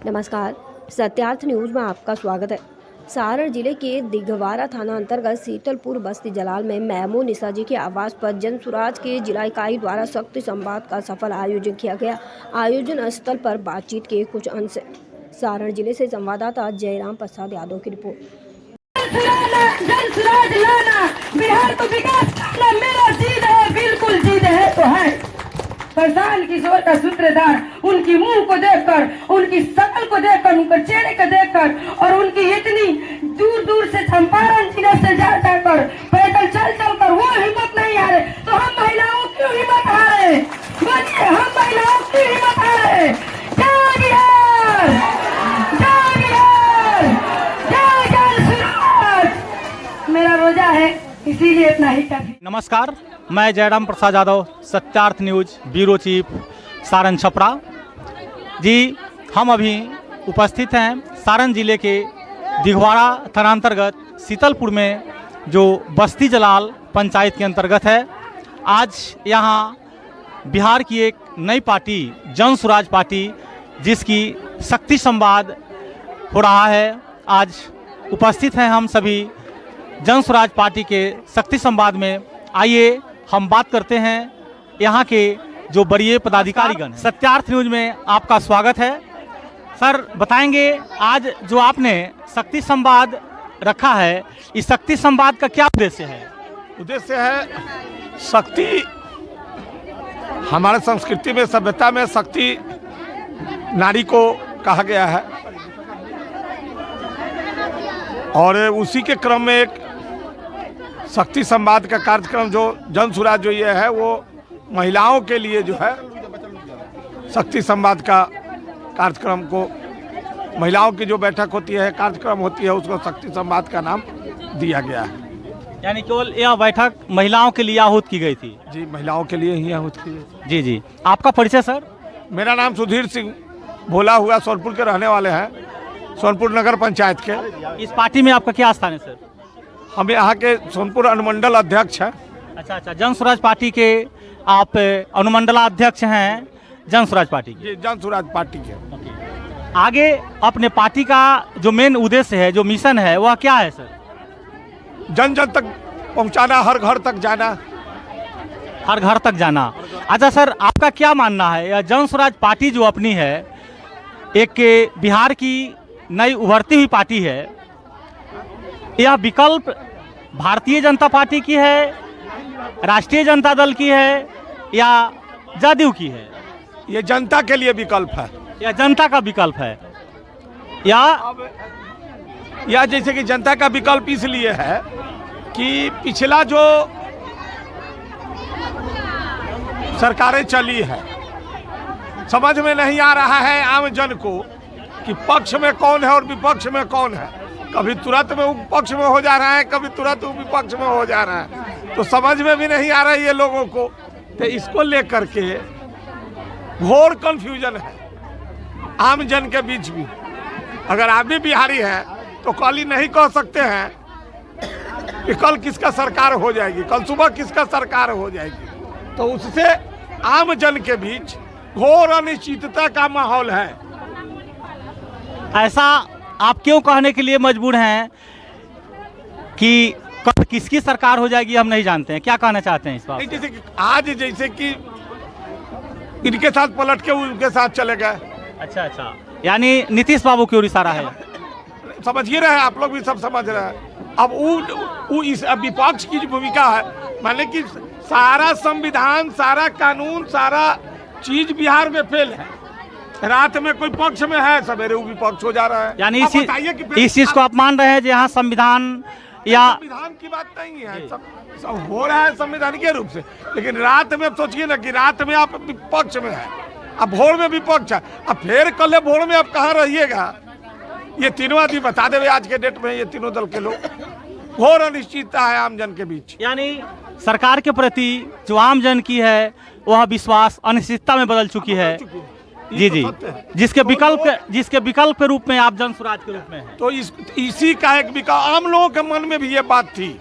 नमस्कार, सत्यार्थ न्यूज में आपका स्वागत है। सारण जिले के दिघवारा थाना अंतर्गत शीतलपुर बस्ती जलाल में मेमोनिसा जी के आवास पर जन सुराज के जिला इकाई द्वारा शक्ति संवाद का सफल आयोजन किया गया। आयोजन स्थल पर बातचीत के कुछ अंश। सारण जिले से संवाददाता जयराम प्रसाद यादव की रिपोर्ट। जन सुराज लाना, बिहार को विकास करना मेरा जीत है, बिल्कुल जीत है तो है। प्रशांत किशोर का सूत्रधार, उनकी मुंह को देखकर, उनकी शकल को देखकर, उनके चेहरे को देखकर और उनकी इतनी दूर दूर से चंपारण जिले से जा जाकर पैदल चल चल कर वो हिम्मत नहीं हारे, तो हम महिलाओं क्यों हिम्मत हारे? बोलिए, हम महिलाओं क्यों हिम्मत हारे? जय बिहार, जय बिहार, जय जन सुराज। मेरा रोजा है, इसीलिए इतना ही काफी। नमस्कार, मैं Jairam Prasad Yadav, Satyarth news bureau chief, Saran Chhapra ji. हम अभी उपस्थित हैं सारण जिले के दिघवारा थानांतर्गत शीतलपुर में, जो बस्ती जलाल पंचायत के अंतर्गत है। आज यहाँ बिहार की एक नई पार्टी जन सुराज पार्टी, जिसकी शक्ति संवाद हो रहा है। आज उपस्थित हैं हम सभी जन सुराज पार्टी के शक्ति संवाद में। आइए हम बात करते हैं यहाँ के जो वरीय पदाधिकारीगण। सत्यार्थ न्यूज में आपका स्वागत है। सर, बताएंगे आज जो आपने शक्ति संवाद रखा है, इस शक्ति संवाद का क्या उद्देश्य है? उद्देश्य है शक्ति, हमारे संस्कृति में, सभ्यता में शक्ति नारी को कहा गया है, और उसी के क्रम में एक शक्ति संवाद का कार्यक्रम जो जन सुराज जो ये है, वो महिलाओं के लिए जो है शक्ति संवाद का कार्यक्रम को, महिलाओं की जो बैठक होती है, कार्यक्रम होती है, उसको शक्ति संवाद का नाम दिया गया है। यानी केवल यह बैठक महिलाओं के लिए आहूत की गई थी? जी, महिलाओं के लिए ही आहूत की गई। जी जी। आपका परिचय सर? मेरा नाम सुधीर सिंह भोला हुआ, सोनपुर के रहने वाले हैं, सोनपुर नगर पंचायत के। इस पार्टी में आपका क्या स्थान है सर? हम यहाँ के सोनपुर अनुमंडल अध्यक्ष हैं। अच्छा अच्छा, जन सुराज पार्टी के आप अनुमंडलाध्यक्ष हैं जन सुराज पार्टी के? जी, जन सुराज पार्टी के। आगे अपने पार्टी का जो मेन उद्देश्य है, जो मिशन है, वह क्या है सर? जन जन तक पहुँचाना, हर घर तक जाना। हर घर तक जाना। अच्छा सर, आपका क्या मानना है, यह जन सुराज पार्टी जो अपनी है, एक बिहार की नई उभरती हुई पार्टी है, यह विकल्प भारतीय जनता पार्टी की है, राष्ट्रीय जनता दल की है, या जदयू की है? ये जनता के लिए विकल्प है। यह जनता का विकल्प है, या जैसे कि जनता का विकल्प इसलिए है कि पिछला जो सरकारें चली है, समझ में नहीं आ रहा है आम जन को कि पक्ष में कौन है और विपक्ष में कौन है। कभी तुरंत में पक्ष में हो जा रहा है, कभी तुरंत विपक्ष में हो जा रहा है, तो समझ में भी नहीं आ रहा है ये लोगों को। तो इसको लेकर के घोर कंफ्यूजन है आम जन के बीच भी। अगर आप भी बिहारी हैं तो कल ही नहीं कह सकते हैं कि कल किसका सरकार हो जाएगी, कल सुबह किसका सरकार हो जाएगी। तो उससे आम जन के बीच घोर अनिश्चितता का माहौल है। ऐसा आप क्यों कहने के लिए मजबूर हैं कि कब किसकी सरकार हो जाएगी हम नहीं जानते हैं? क्या कहना चाहते हैं इस बात? जैसे कि आज जैसे कि इनके साथ पलट के उनके साथ चले गए। अच्छा अच्छा, यानी नीतीश बाबू की ओर इशारा है। समझ ही रहे हैं, आप लोग भी सब समझ रहे हैं। अब वो इस विपक्ष की जो भूमिका है, माने कि सारा संविधान, सारा कानून, सारा चीज बिहार में फेल है। रात में कोई पक्ष में है, सवेरे वो विपक्ष हो जा रहा है। यानी इस चीज को आप मान रहे हैं जहाँ संविधान या संविधान की बात नहीं है, सब हो रहा है संविधान के रूप से, लेकिन रात में सोचिए ना कि रात में आप विपक्ष में है, अब भोर में विपक्ष है, अब फिर कल भोर में आप कहाँ रहिएगा? ये तीनों आदमी बता देवे आज के डेट में, ये तीनों दल के लोग। घोर अनिश्चितता है आम जन के बीच। यानी सरकार के प्रति जो आम जन की है, वह विश्वास अनिश्चितता में बदल चुकी है। जी जी, जिसके विकल्प के रूप में आप जन सुराज के रूप में हैं। तो इसी का एक विकल्प आम लोगों के मन में भी ये बात थी,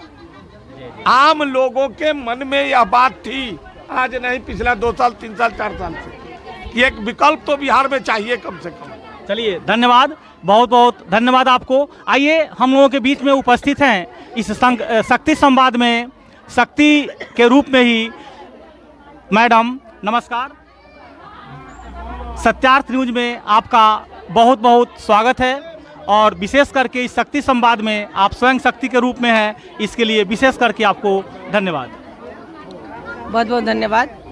आम लोगों के मन में यह बात थी, आज नहीं पिछला 2 साल 3 साल 4 साल से। एक विकल्प तो बिहार में चाहिए कम से कम। चलिए धन्यवाद, बहुत बहुत धन्यवाद आपको। आइए हम लोगों के बीच में उपस्थित हैं इस शक्ति संवाद में, शक्ति के रूप में ही मैडम नमस्कार। सत्यार्थ न्यूज में आपका बहुत बहुत स्वागत है और विशेष करके इस शक्ति संवाद में आप स्वयं शक्ति के रूप में हैं, इसके लिए विशेष करके आपको धन्यवाद। बहुत बहुत धन्यवाद।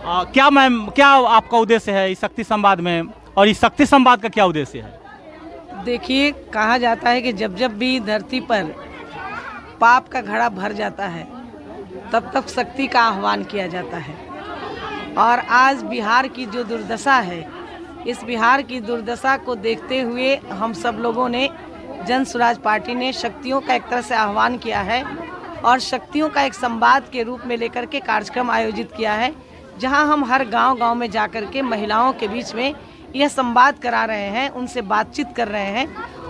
क्या मैम, क्या आपका उद्देश्य है इस शक्ति संवाद में और इस शक्ति संवाद का क्या उद्देश्य है? देखिए, कहा जाता है कि जब जब भी धरती पर पाप का घड़ा भर जाता है तब तक शक्ति का आह्वान किया जाता है। और आज बिहार की जो दुर्दशा है, इस बिहार की दुर्दशा को देखते हुए हम सब लोगों ने, जन स्वराज पार्टी ने शक्तियों का एक तरह से आह्वान किया है और शक्तियों का एक संवाद के रूप में लेकर के कार्यक्रम आयोजित किया है, जहां हम हर गांव-गांव में जाकर के महिलाओं के बीच में यह संवाद करा रहे हैं, उनसे बातचीत कर रहे हैं,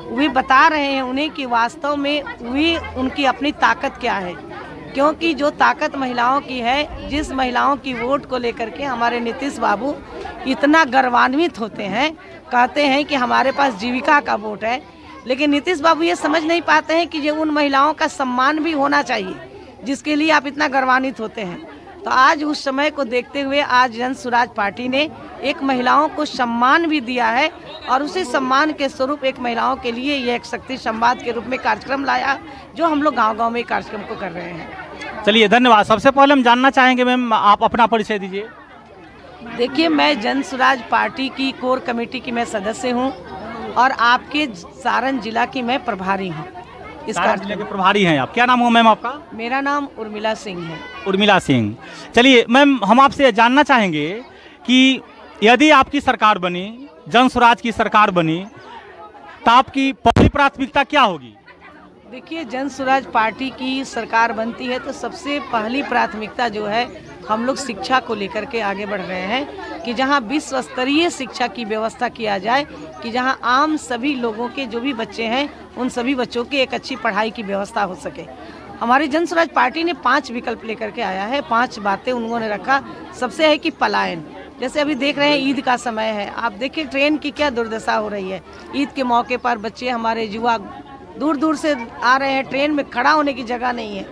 वे बता रहे हैं उन्हें कि वास्तव में वे उनकी अपनी ताकत क्या है। क्योंकि जो ताकत महिलाओं की है, जिस महिलाओं की वोट को लेकर के हमारे नीतीश बाबू इतना गर्वान्वित होते हैं, कहते हैं कि हमारे पास जीविका का वोट है, लेकिन नीतीश बाबू ये समझ नहीं पाते हैं कि ये उन महिलाओं का सम्मान भी होना चाहिए जिसके लिए आप इतना गर्वान्वित होते हैं। तो आज उस समय को देखते हुए आज जन स्वराज पार्टी ने एक महिलाओं को सम्मान भी दिया है और उसी सम्मान के स्वरूप एक महिलाओं के लिए यह एक शक्ति संवाद के रूप में कार्यक्रम लाया, जो हम लोग गांव-गांव में कार्यक्रम को कर रहे हैं। चलिए धन्यवाद। सबसे पहले हम जानना चाहेंगे मैम, आप अपना परिचय दीजिए। देखिए, मैं जन स्वराज पार्टी की कोर कमेटी की मैं सदस्य हूं और आपके सारण जिला की मैं प्रभारी हूं। इस सारण जिले के प्रभारी हैं आप। क्या नाम हो मैम आपका? मेरा नाम उर्मिला सिंह है। उर्मिला सिंह। चलिए मैम, हम आपसे जानना चाहेंगे कि यदि आपकी सरकार बनी, जन स्वराज की सरकार बनी, तो आपकी पहली प्राथमिकता क्या होगी? देखिए, जन स्वराज पार्टी की सरकार बनती है तो सबसे पहली प्राथमिकता जो है, हम लोग शिक्षा को लेकर के आगे बढ़ रहे हैं कि जहां विश्व स्तरीय शिक्षा की व्यवस्था किया जाए, कि जहां आम सभी लोगों के जो भी बच्चे हैं उन सभी बच्चों की एक अच्छी पढ़ाई की व्यवस्था हो सके। हमारी जन स्वराज पार्टी ने 5 विकल्प लेकर के आया है, 5 बातें उन्होंने रखा। सबसे है कि पलायन, जैसे अभी देख रहे हैं ईद का समय है, आप देखिए ट्रेन की क्या दुर्दशा हो रही है। ईद के मौके पर बच्चे हमारे युवा दूर दूर से आ रहे हैं, ट्रेन में खड़ा होने की जगह नहीं है।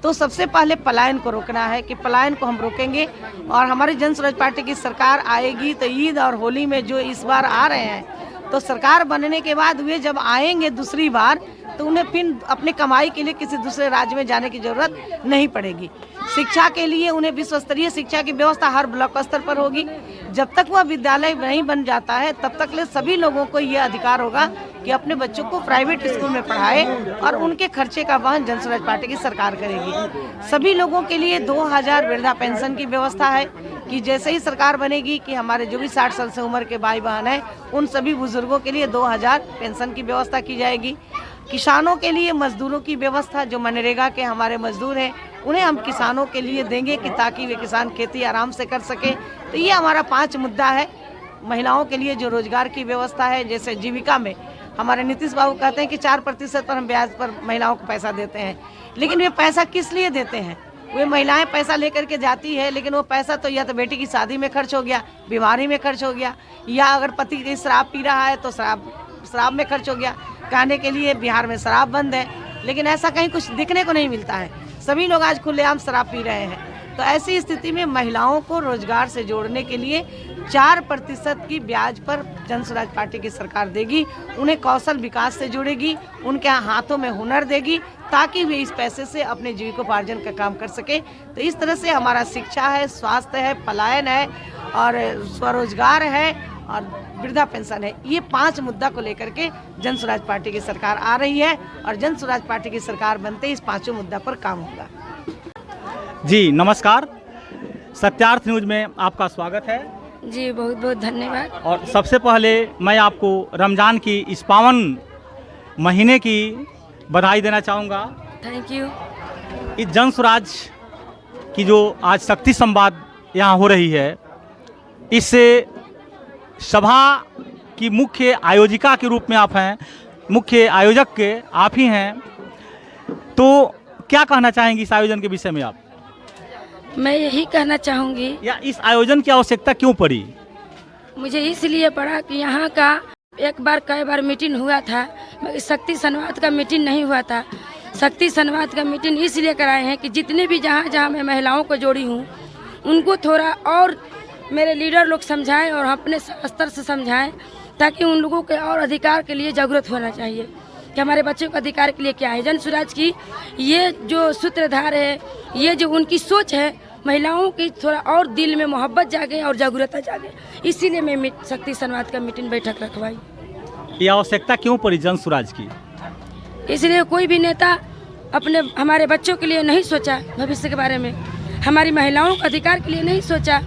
तो सबसे पहले पलायन को रोकना है कि पलायन को हम रोकेंगे और हमारी जन स्वराज पार्टी की सरकार आएगी तो ईद और होली में जो इस बार आ रहे हैं, तो सरकार बनने के बाद वे जब आएंगे दूसरी बार तो उन्हें फिर अपने कमाई के लिए किसी दूसरे राज्य में जाने की जरूरत नहीं पड़ेगी। शिक्षा के लिए उन्हें विश्व स्तरीय शिक्षा की व्यवस्था हर ब्लॉक स्तर पर होगी। जब तक वह विद्यालय नहीं बन जाता है तब तक ले सभी लोगों को यह अधिकार होगा कि अपने बच्चों को प्राइवेट स्कूल में पढ़ाए और उनके खर्चे का वहन जन स्वराज पार्टी की सरकार करेगी। सभी लोगों के लिए 2000 वृद्धा पेंशन की व्यवस्था है कि जैसे ही सरकार बनेगी कि हमारे जो भी 60 साल से उम्र के भाई बहन हैं उन सभी बुजुर्गों के लिए 2000 पेंशन की व्यवस्था की जाएगी। किसानों के लिए मजदूरों की व्यवस्था, जो मनरेगा के हमारे मजदूर हैं उन्हें हम किसानों के लिए देंगे कि ताकि वे किसान खेती आराम से कर सके। तो ये हमारा 5 मुद्दा है। महिलाओं के लिए जो रोजगार की व्यवस्था है, जैसे जीविका में हमारे नीतीश बाबू कहते हैं कि 4% पर हम ब्याज पर महिलाओं को पैसा देते हैं, लेकिन वे पैसा किस लिए देते हैं? वे महिलाएं पैसा लेकर के जाती है, लेकिन वो पैसा तो या तो बेटी की शादी में खर्च हो गया, बीमारी में खर्च हो गया, या अगर पति की शराब पी रहा है तो शराब में खर्च हो गया। कहने के लिए बिहार में शराब बंद है, लेकिन ऐसा कहीं कुछ दिखने को नहीं मिलता है। सभी लोग आज खुलेआम शराब पी रहे हैं। तो ऐसी स्थिति में महिलाओं को रोजगार से जोड़ने के लिए 4% की ब्याज पर जन स्वराज पार्टी की सरकार देगी। उन्हें कौशल विकास से जोड़ेगी, उनके हाथों में हुनर देगी ताकि वे इस पैसे से अपने जीविकोपार्जन का काम कर सके। तो इस तरह से हमारा शिक्षा है, स्वास्थ्य है, पलायन है और स्वरोजगार है और वृद्धा पेंशन है। ये 5 मुद्दा को लेकर के जन स्वराज पार्टी की सरकार आ रही है और जन स्वराज पार्टी की सरकार बनते ही इस 5 मुद्दा पर काम होगा। जी नमस्कार, सत्यार्थ न्यूज में आपका स्वागत है। जी बहुत बहुत धन्यवाद। और सबसे पहले मैं आपको रमज़ान की इस पावन महीने की बधाई देना चाहूँगा। Thank you. इस जन स्वराज की जो आज शक्ति संवाद यहाँ हो रही है, इससे सभा की मुख्य आयोजिका के रूप में आप हैं, मुख्य आयोजक के आप ही हैं, तो क्या कहना चाहेंगी इस आयोजन के विषय में आप? मैं यही कहना चाहूँगी, या इस आयोजन की आवश्यकता क्यों पड़ी? मुझे इसलिए पड़ा कि यहाँ का एक बार कई बार मीटिंग हुआ था, मगर शक्ति संवाद का मीटिंग नहीं हुआ था। शक्ति संवाद का मीटिंग इसलिए कराए हैं कि जितने भी जहाँ जहाँ मैं महिलाओं को जोड़ी हूँ उनको थोड़ा और मेरे लीडर लोग समझाएं और अपने स्तर से समझाएं, ताकि उन लोगों के और अधिकार के लिए जागरूक होना चाहिए कि हमारे बच्चों के अधिकार के लिए क्या है। जन स्वराज की ये जो सूत्रधार है, ये जो उनकी सोच है, महिलाओं की थोड़ा और दिल में मोहब्बत जागे और जागरूकता जागे, इसीलिए मैं शक्ति संवाद का मीटिंग बैठक रखवाई। ये आवश्यकता क्यों पड़ी जन स्वराज की? इसलिए कोई भी नेता अपने हमारे बच्चों के लिए नहीं सोचा, भविष्य के बारे में हमारी महिलाओं के अधिकार के लिए नहीं सोचा,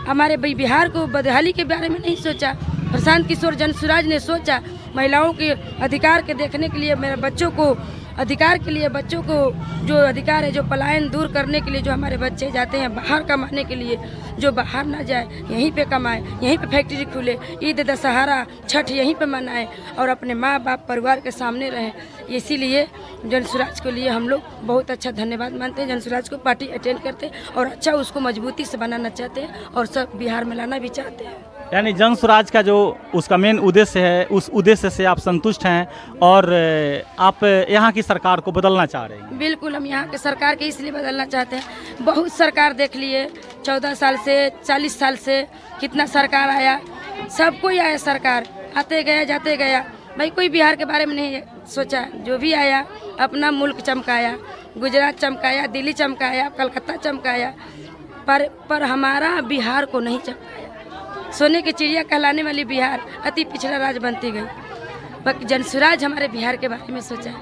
हमारे बिहार को बदहाली के बारे में नहीं सोचा। प्रशांत किशोर जन स्वराज ने सोचा महिलाओं के अधिकार के देखने के लिए, मेरे बच्चों को अधिकार के लिए, बच्चों को जो अधिकार है, जो पलायन दूर करने के लिए, जो हमारे बच्चे जाते हैं बाहर कमाने के लिए, जो बाहर ना जाए, यहीं पे कमाए, यहीं पे फैक्ट्री खुले, ईद दशहरा छठ यहीं पे मनाए और अपने माँ बाप परिवार के सामने रहें। इसीलिए जन स्वराज के लिए हम लोग बहुत अच्छा धन्यवाद मानते हैं। जन स्वराज को पार्टी अटेंड करते हैं और अच्छा उसको मजबूती से बनाना चाहते हैं और सब बिहार में लाना भी चाहते हैं। यानी जन स्वराज का जो उसका मेन उद्देश्य है, उस उद्देश्य से आप संतुष्ट हैं और आप यहाँ की सरकार को बदलना चाह रहे हैं? बिल्कुल, हम यहाँ के सरकार के इसलिए बदलना चाहते हैं। बहुत सरकार देख लिए, 14 साल से 40 साल से कितना सरकार आया, सब कोई आया, सरकार आते गया जाते गया, भाई कोई बिहार के बारे में नहीं सोचा। जो भी आया अपना मुल्क चमकाया, गुजरात चमकाया, दिल्ली चमकाया, कलकत्ता चमकाया, पर हमारा बिहार को नहीं चमकाया। सोने की चिड़िया कहलाने वाली बिहार अति पिछड़ा राज्य बनती गई। बाकी जन स्वराज हमारे बिहार के बारे में सोचा,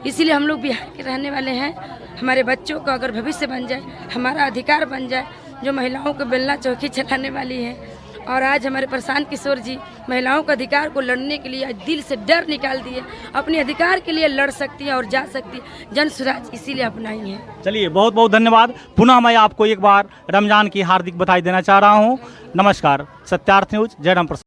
इसीलिए हम लोग बिहार के रहने वाले हैं। हमारे बच्चों को अगर भविष्य बन जाए, हमारा अधिकार बन जाए, जो महिलाओं को बेलना चौकी चलाने वाली है, और आज हमारे प्रशांत किशोर जी महिलाओं के अधिकार को लड़ने के लिए दिल से डर निकाल दिए, अपने अधिकार के लिए लड़ सकती है और जा सकती है। जन स्वराज इसीलिए अपनाई है। चलिए, बहुत बहुत धन्यवाद। पुनः मैं आपको एक बार रमजान की हार्दिक बधाई देना चाह रहा हूँ। नमस्कार। सत्यार्थ न्यूज, जयराम प्रसाद।